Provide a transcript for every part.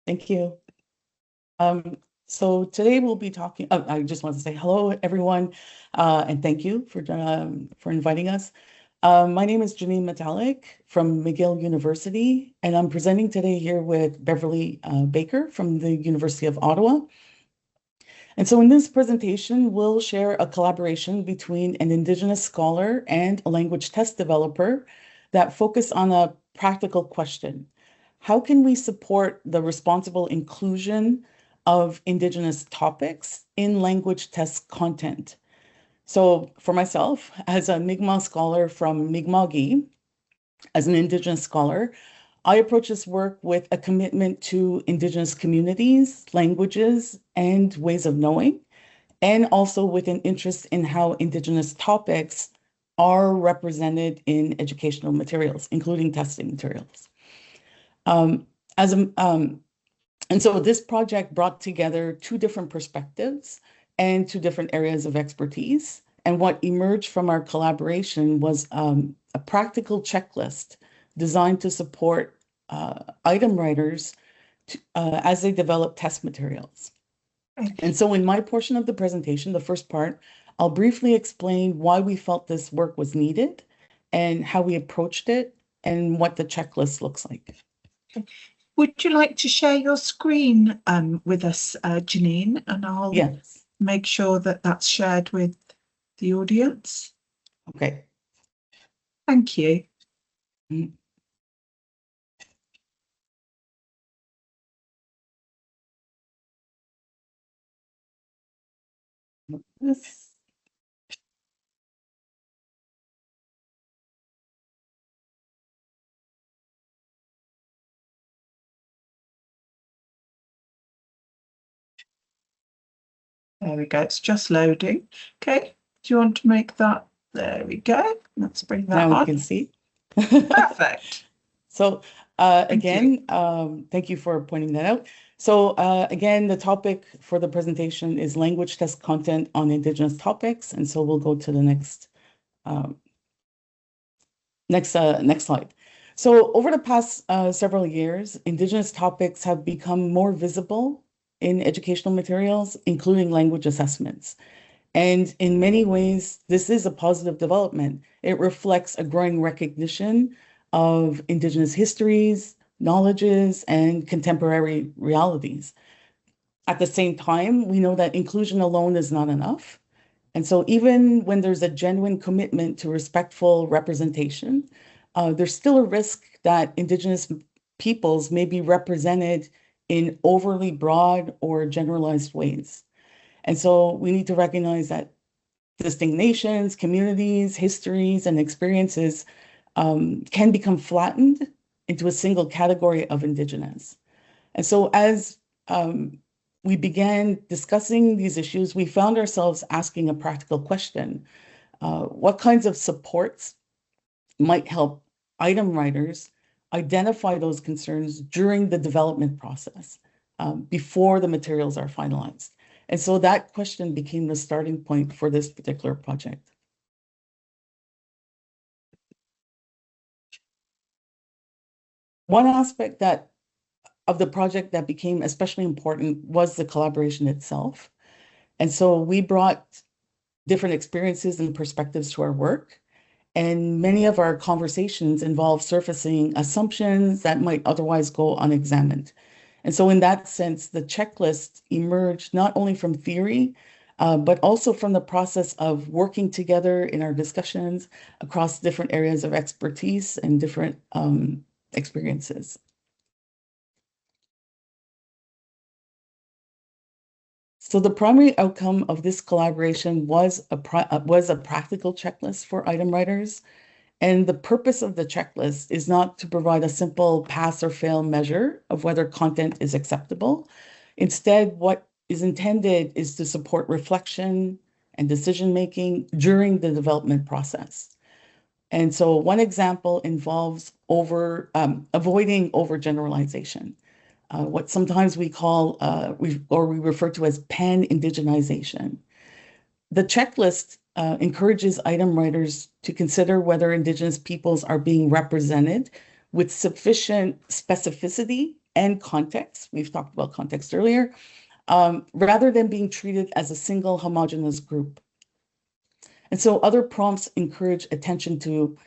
Thank you. So today we'll be talking, I just want to say hello, everyone, and thank you for inviting us. My name is Janine Metallic from McGill University, and I'm presenting today here with Beverly Baker from the University of Ottawa. And so in this presentation, we'll share a collaboration between an Indigenous scholar and a language test developer that focus on a practical question. How can we support the responsible inclusion of Indigenous topics in language test content? So for myself, as a Mi'kmaq scholar from Mi'kma'ki, as an Indigenous scholar, I approach this work with a commitment to Indigenous communities, languages, and ways of knowing, and also with an interest in how Indigenous topics are represented in educational materials, including testing materials. And so this project brought together two different perspectives and two different areas of expertise. And what emerged from our collaboration was a practical checklist designed to support item writers as they develop test materials. And so in my portion of the presentation, the first part, I'll briefly explain why we felt this work was needed and how we approached it and what the checklist looks like. Would you like to share your screen with us, Janine? And I'll make sure that that's shared with the audience. Okay. Thank you. This. There we go. It's just loading. Okay. Do you want to make that? There we go. Let's bring that on. Now we can see. Perfect. So again, thank you for pointing that out. So again, the topic for the presentation is language test content on Indigenous topics. And so we'll go to the next slide. So over the past several years, Indigenous topics have become more visible in educational materials, including language assessments. And in many ways, this is a positive development. It reflects a growing recognition of Indigenous histories, knowledges, and contemporary realities. At the same time, we know that inclusion alone is not enough. And so even when there's a genuine commitment to respectful representation, there's still a risk that Indigenous peoples may be represented in overly broad or generalized ways. And so we need to recognize that distinct nations, communities, histories, and experiences can become flattened into a single category of Indigenous. And so as we began discussing these issues, we found ourselves asking a practical question. What kinds of supports might help item writers identify those concerns during the development process before the materials are finalized? And so that question became the starting point for this particular project. One aspect of the project that became especially important was the collaboration itself. And so we brought different experiences and perspectives to our work. And many of our conversations involve surfacing assumptions that might otherwise go unexamined. And so in that sense, the checklist emerged not only from theory, but also from the process of working together in our discussions across different areas of expertise and different experiences. So the primary outcome of this collaboration was a practical checklist for item writers. And the purpose of the checklist is not to provide a simple pass or fail measure of whether content is acceptable. Instead, what is intended is to support reflection and decision-making during the development process. And so one example involves avoiding overgeneralization, what sometimes we call, we refer to as pan-indigenisation. The checklist encourages item writers to consider whether Indigenous peoples are being represented with sufficient specificity and context. We've talked about context earlier, rather than being treated as a single homogeneous group. And so other prompts encourage attention to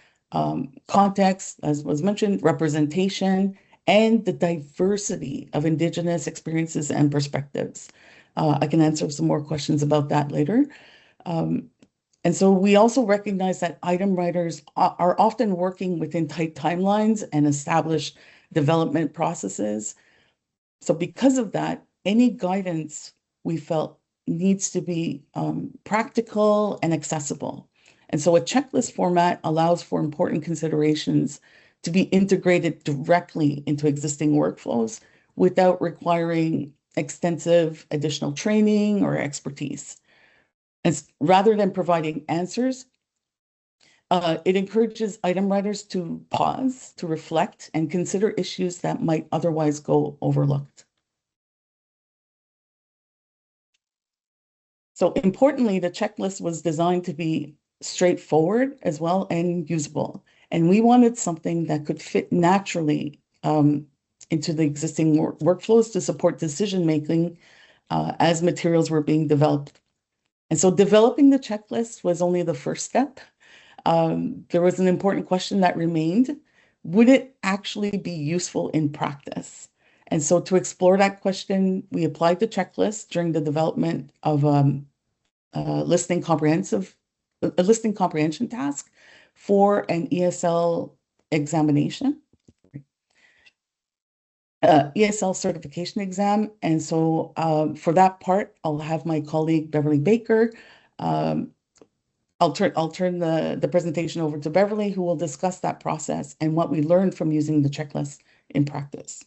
context, as was mentioned, representation, and the diversity of Indigenous experiences and perspectives. I can answer some more questions about that later. And so we also recognize that item writers are often working within tight timelines and established development processes. So because of that, any guidance we felt needs to be practical and accessible. And so a checklist format allows for important considerations to be integrated directly into existing workflows without requiring extensive additional training or expertise. And rather than providing answers, it encourages item writers to pause, to reflect, and consider issues that might otherwise go overlooked. So importantly, the checklist was designed to be straightforward as well and usable. And we wanted something that could fit naturally into the existing workflows to support decision-making as materials were being developed. And so developing the checklist was only the first step. There was an important question that remained. Would it actually be useful in practice? And so to explore that question, we applied the checklist during the development of a listening comprehension task for an ESL examination. ESL certification exam. And so for that part, I'll have my colleague, Beverly Baker. I'll turn the presentation over to Beverly, who will discuss that process and what we learned from using the checklist in practice.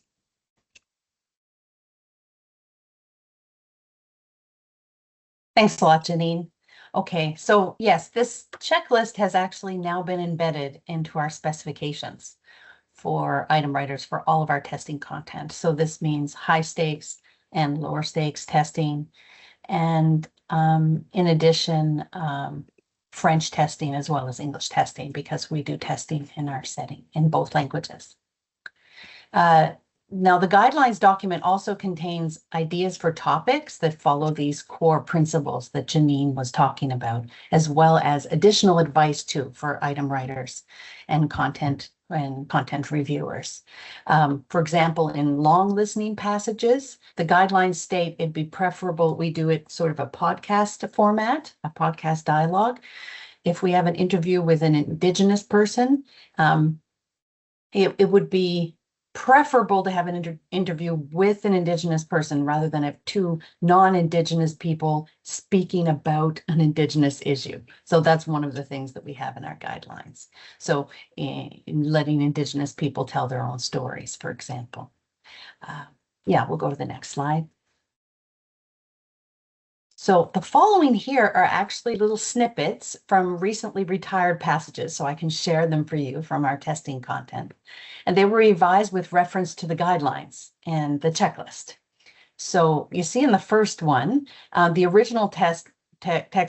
Thanks a lot, Janine. Okay, so yes, this checklist has actually now been embedded into our specifications for item writers for all of our testing content. So this means high stakes and lower stakes testing. And in addition, French testing as well as English testing, because we do testing in our setting in both languages. Now, the guidelines document also contains ideas for topics that follow these core principles that Janine was talking about, as well as additional advice too for item writers and content reviewers. For example, in long listening passages, the guidelines state it'd be preferable we do it sort of a podcast format, a podcast dialogue. If we have an interview with an Indigenous person, it would be preferable to have an interview with an Indigenous person rather than have two non-Indigenous people speaking about an Indigenous issue. So that's one of the things that we have in our guidelines. So in letting Indigenous people tell their own stories, for example. Yeah, we'll go to the next slide. So the following here are actually little snippets from recently retired passages, so I can share them for you from our testing content. And they were revised with reference to the guidelines and the checklist. So you see in the first one, the original text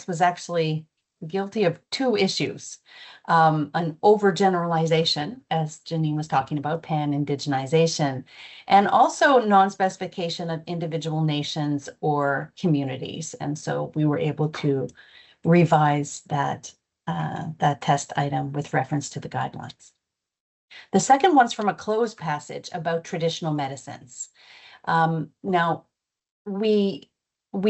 was actually guilty of two issues. An overgeneralization, as Janine was talking about, pan-indigenisation, and also non-specification of individual nations or communities. And so we were able to revise that test item with reference to the guidelines. The second one's from a closed passage about traditional medicines. Now, we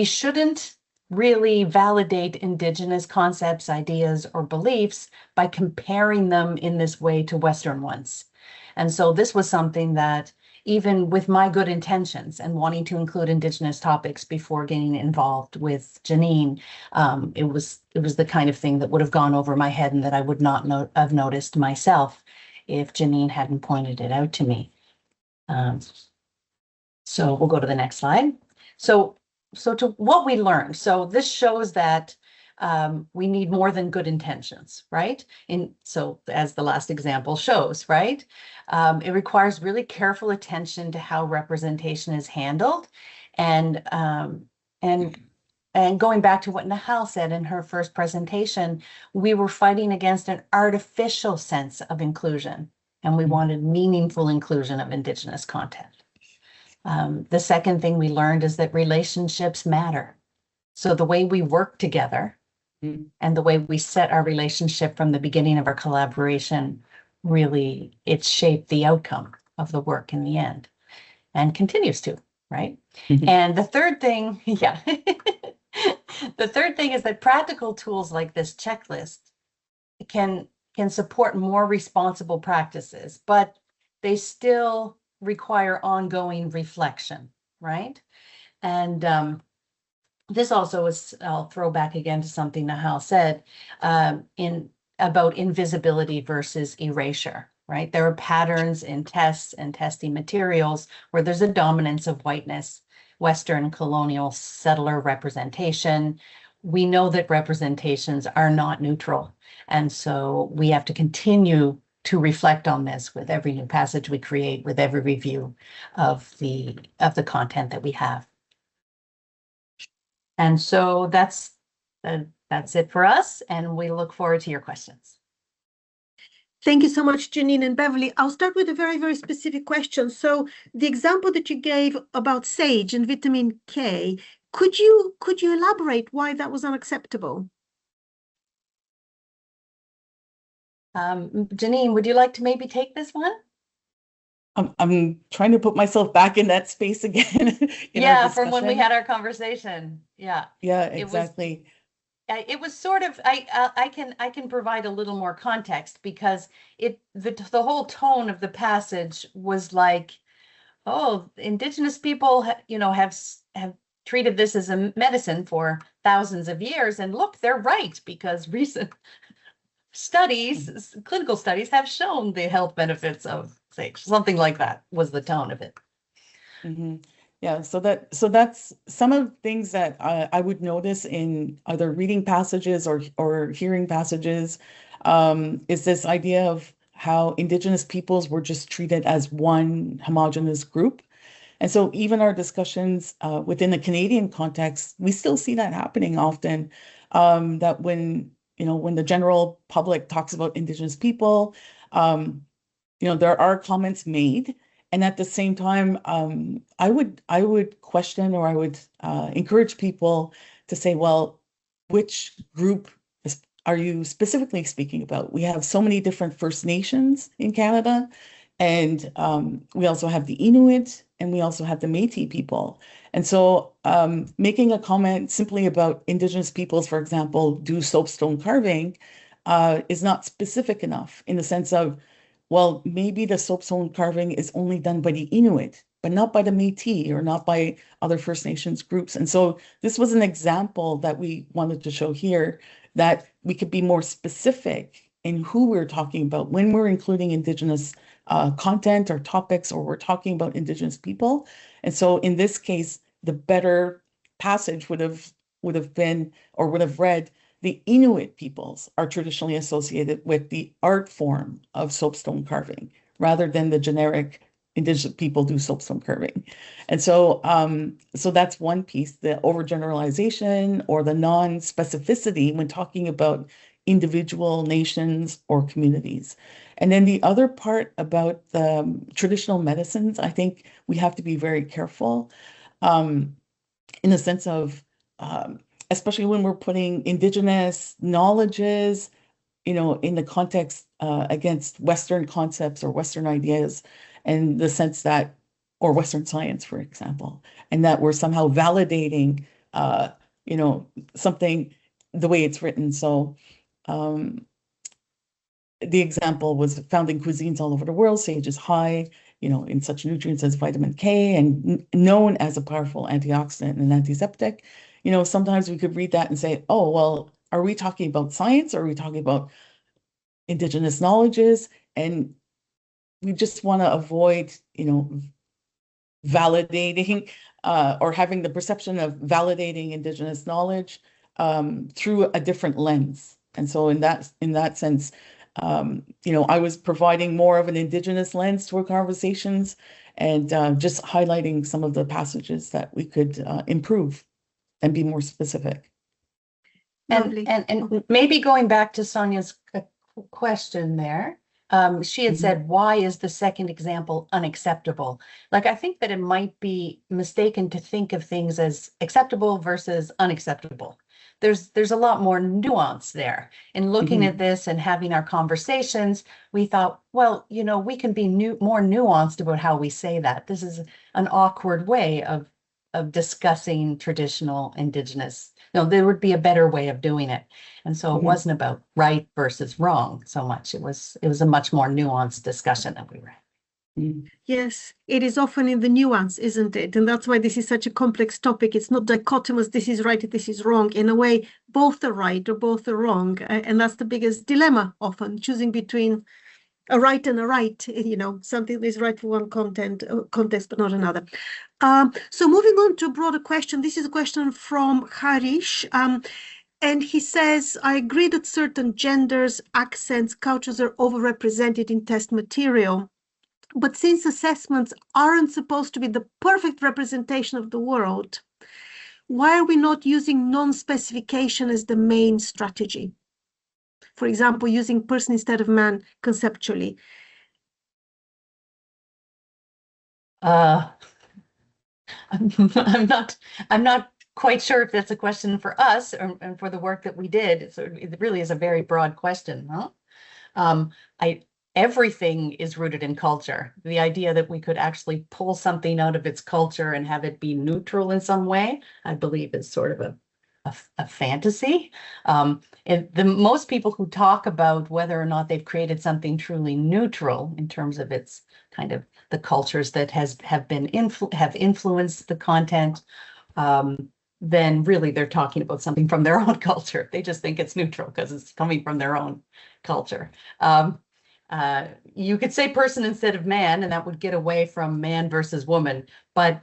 shouldn't really validate Indigenous concepts, ideas, or beliefs by comparing them in this way to Western ones. And so this was something that, even with my good intentions and wanting to include Indigenous topics before getting involved with Janine, it was the kind of thing that would have gone over my head and that I would not have noticed myself if Janine hadn't pointed it out to me. So we'll go to the next slide. So to what we learned. So this shows that we need more than good intentions, right? So as the last example shows, right? It requires really careful attention to how representation is handled. And going back to what Nahal said in her first presentation, we were fighting against an artificial sense of inclusion, and we wanted meaningful inclusion of Indigenous content. The second thing we learned is that relationships matter. So the way we work together and the way we set our relationship from the beginning of our collaboration, really, it shaped the outcome of the work in the end and continues to, right? And the third thing, yeah, the third thing is that practical tools like this checklist can support more responsible practices, but they still require ongoing reflection, right? And this also is, I'll throw back again to something Nahal said about invisibility versus erasure, right? There are patterns in tests and testing materials where there's a dominance of whiteness, Western colonial settler representation. We know that representations are not neutral. And so we have to continue to reflect on this with every new passage we create, with every review of the content that we have. And so that's it for us, and we look forward to your questions. Thank you so much, Janine and Beverly. I'll start with a very, very specific question. So the example that you gave about sage and vitamin K, could you elaborate why that was unacceptable? Janine, would you like to maybe take this one? I'm trying to put myself back in that space again. Yeah, from when we had our conversation. Yeah. Yeah, exactly. It was sort of, I can provide a little more context, because the whole tone of the passage was like, oh, Indigenous people, have treated this as a medicine for thousands of years, and look, they're right, because recent studies, clinical studies, have shown the health benefits of sage. Something like that was the tone of it. Yeah, so that's some of the things that I would notice in either reading passages or hearing passages, is this idea of how Indigenous peoples were just treated as one homogeneous group. And so even our discussions within the Canadian context, we still see that happening often, that when the general public talks about Indigenous people, there are comments made. And at the same time, I would question, or I would encourage people to say, well, which group are you specifically speaking about? We have so many different First Nations in Canada, and we also have the Inuit, and we also have the Métis people. And so making a comment simply about Indigenous peoples, for example, do soapstone carving, is not specific enough, in the sense of, well, maybe the soapstone carving is only done by the Inuit, but not by the Métis or not by other First Nations groups. And so this was an example that we wanted to show here, that we could be more specific in who we're talking about when we're including Indigenous content or topics, or we're talking about Indigenous people. And so in this case, the better passage would have been, or would have read, the Inuit peoples are traditionally associated with the art form of soapstone carving, rather than the generic Indigenous people do soapstone carving. And so that's one piece, the overgeneralization or the non-specificity when talking about individual nations or communities. And then the other part about the traditional medicines, I think we have to be very careful, in the sense of, especially when we're putting Indigenous knowledges, in the context against Western concepts or Western ideas, and the sense that, or Western science, for example, and that we're somehow validating, something the way it's written. So the example was found in cuisines all over the world. Sage is high, in such nutrients as vitamin K, and known as a powerful antioxidant and antiseptic. Sometimes we could read that and say, oh, well, are we talking about science, or are we talking about Indigenous knowledges? And we just want to avoid, validating or having the perception of validating Indigenous knowledge through a different lens. And so in that sense, I was providing more of an Indigenous lens to our conversations, and just highlighting some of the passages that we could improve and be more specific. And maybe going back to Sonia's question there, she had said, why is the second example unacceptable? Like, I think that it might be mistaken to think of things as acceptable versus unacceptable. There's a lot more nuance there. In looking at this and having our conversations, we thought, well, you know, we can be more nuanced about how we say that. This is an awkward way of discussing traditional Indigenous. No, there would be a better way of doing it. And so it wasn't about right versus wrong so much. It was a much more nuanced discussion that we were having. Yes, it is often in the nuance, isn't it? And that's why this is such a complex topic. It's not dichotomous, this is right, this is wrong. In a way, both are right or both are wrong. And that's the biggest dilemma often, choosing between a right and a right, you know, something that is right for one context, but not another. So moving on to a broader question, this is a question from Harish. And he says, I agree that certain genders, accents, cultures are overrepresented in test material. But since assessments aren't supposed to be the perfect representation of the world, why are we not using non-specification as the main strategy? For example, using person instead of man conceptually. I'm not quite sure if that's a question for us and for the work that we did. So it really is a very broad question, huh? Everything is rooted in culture. The idea that we could actually pull something out of its culture and have it be neutral in some way, I believe is sort of a fantasy. Most people who talk about whether or not they've created something truly neutral in terms of its kind of the cultures that have influenced the content, then really they're talking about something from their own culture. They just think it's neutral because it's coming from their own culture. You could say person instead of man, and that would get away from man versus woman, but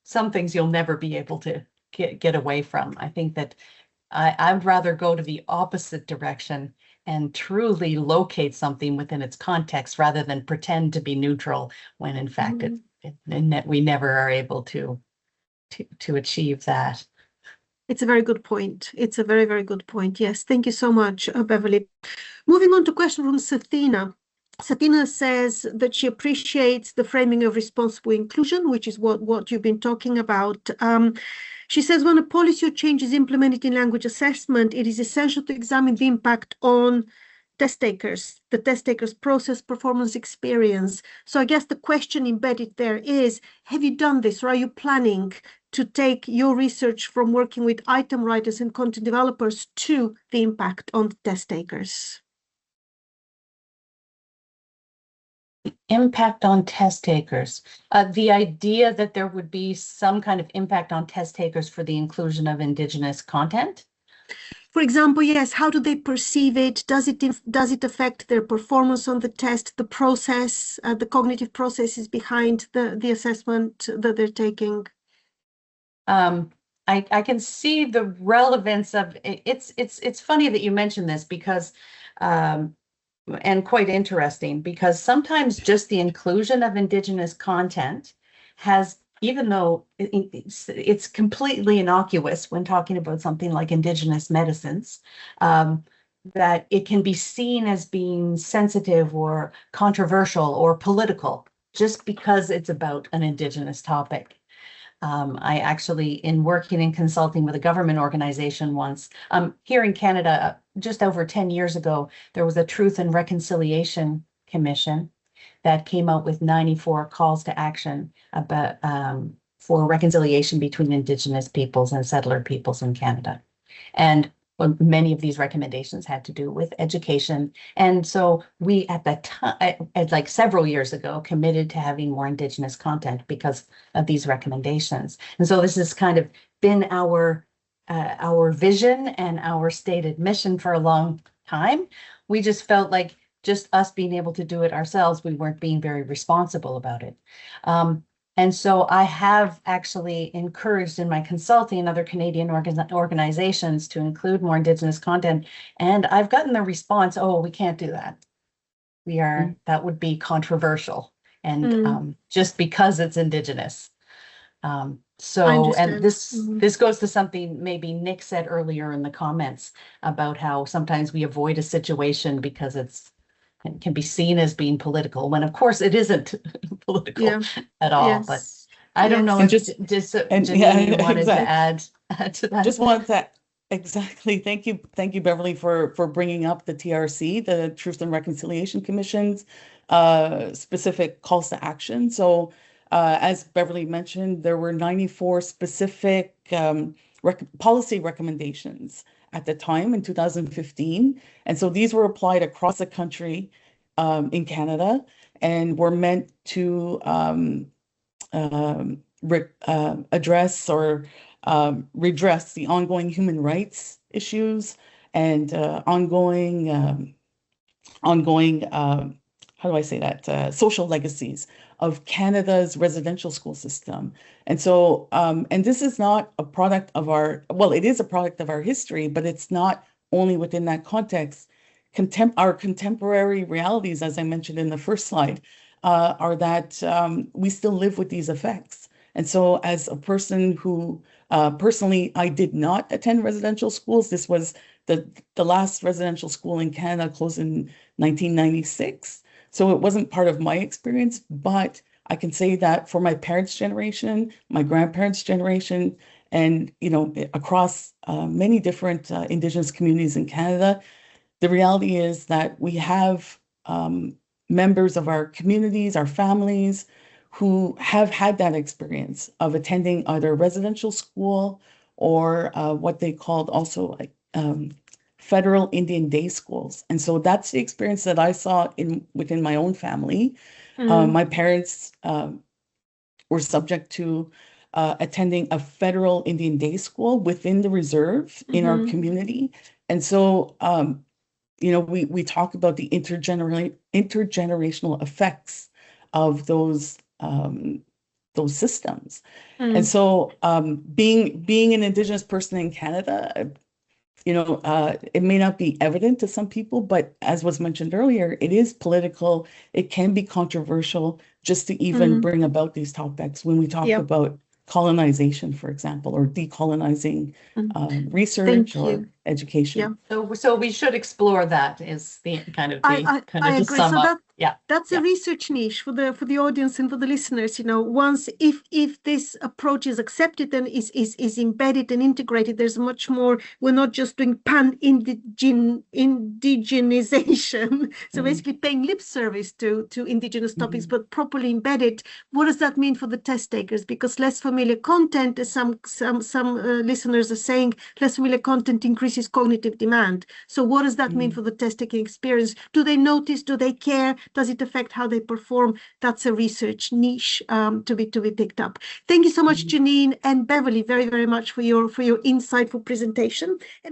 some things you'll never be able to get away from. I think that I would rather go to the opposite direction and truly locate something within its context rather than pretend to be neutral when in fact we never are able to achieve that. It's a very good point. It's a very, very good point. Yes, thank you so much, Beverly. Moving on to a question from Sathina. Sathina says that she appreciates the framing of responsible inclusion, which is what you've been talking about. She says when a policy or change is implemented in language assessment, it is essential to examine the impact on test takers, the test takers' process, performance, experience. So I guess the question embedded there is, have you done this, or are you planning to take your research from working with item writers and content developers to the impact on the test takers? Impact on test takers. The idea that there would be some kind of impact on test takers for the inclusion of Indigenous content? For example, yes, how do they perceive it? Does it affect their performance on the test, the process, the cognitive processes behind the assessment that they're taking? I can see the relevance of it. It's funny that you mentioned this because and quite interesting because sometimes just the inclusion of Indigenous content has, even though it's completely innocuous when talking about something like Indigenous medicines, that it can be seen as being sensitive or controversial or political just because it's about an Indigenous topic. I actually, in working and consulting with a government organization once, here in Canada, just over 10 years ago, there was a Truth and Reconciliation Commission that came out with 94 calls to action about for reconciliation between Indigenous peoples and settler peoples in Canada. And many of these recommendations had to do with education. And so we, at that time, like several years ago, committed to having more Indigenous content because of these recommendations. And so this has kind of been our vision and our stated mission for a long time. We just felt like just us being able to do it ourselves, we weren't being very responsible about it. And so I have actually encouraged in my consulting and other Canadian organizations to include more Indigenous content. And I've gotten the response, oh, we can't do that. That would be controversial. And just because it's Indigenous. And this goes to something maybe Nick said earlier in the comments about how sometimes we avoid a situation because it's and can be seen as being political, when of course it isn't political at all. Yes. But I don't know And if Janine, you wanted to add to that. Just wanted to exactly. Thank you, Beverly, for bringing up the TRC, the Truth and Reconciliation Commission's specific calls to action. So, as Beverly mentioned, there were 94 specific policy recommendations at the time in 2015. And so these were applied across the country in Canada and were meant to address or redress the ongoing human rights issues and ongoing, how do I say that, social legacies of Canada's residential school system. And so, and this is not a product of well, it is a product of our history, but it's not only within that context. Our contemporary realities, as I mentioned in the first slide, are that we still live with these effects. And so as a person who, personally, I did not attend residential schools. This was the last residential school in Canada closed in 1996. So it wasn't part of my experience, but I can say that for my parents' generation, my grandparents' generation, and, you know, across many different Indigenous communities in Canada, the reality is that we have members of our communities, our families, who have had that experience of attending either residential school or what they called also like federal Indian day schools. And so that's the experience that I saw within my own family. My parents were subject to attending a federal Indian day school within the reserve in our community. And so, you know, we talk about the intergenerational effects of those systems. And so being an Indigenous person in Canada, you know, it may not be evident to some people, but as was mentioned earlier, it is political. It can be controversial just to even bring about these topics when we talk about colonization, for example, or decolonizing research or education. So we should explore that is the kind of I agree. To sum up. That's a research niche for the audience and for the listeners. You know, once if this approach is accepted and is embedded and integrated, there's much more. We're not just doing pan-indigenisation, so basically paying lip service to Indigenous topics, but properly embedded. What does that mean for the test takers? Because less familiar content, as some listeners are saying, less familiar content increases cognitive demand. So what does that mean for the test taking experience? Do they notice? Do they care? Does it affect how they perform? That's a research niche to be picked up. Thank you so much, Janine and Beverly, very, very much for your insightful presentation. And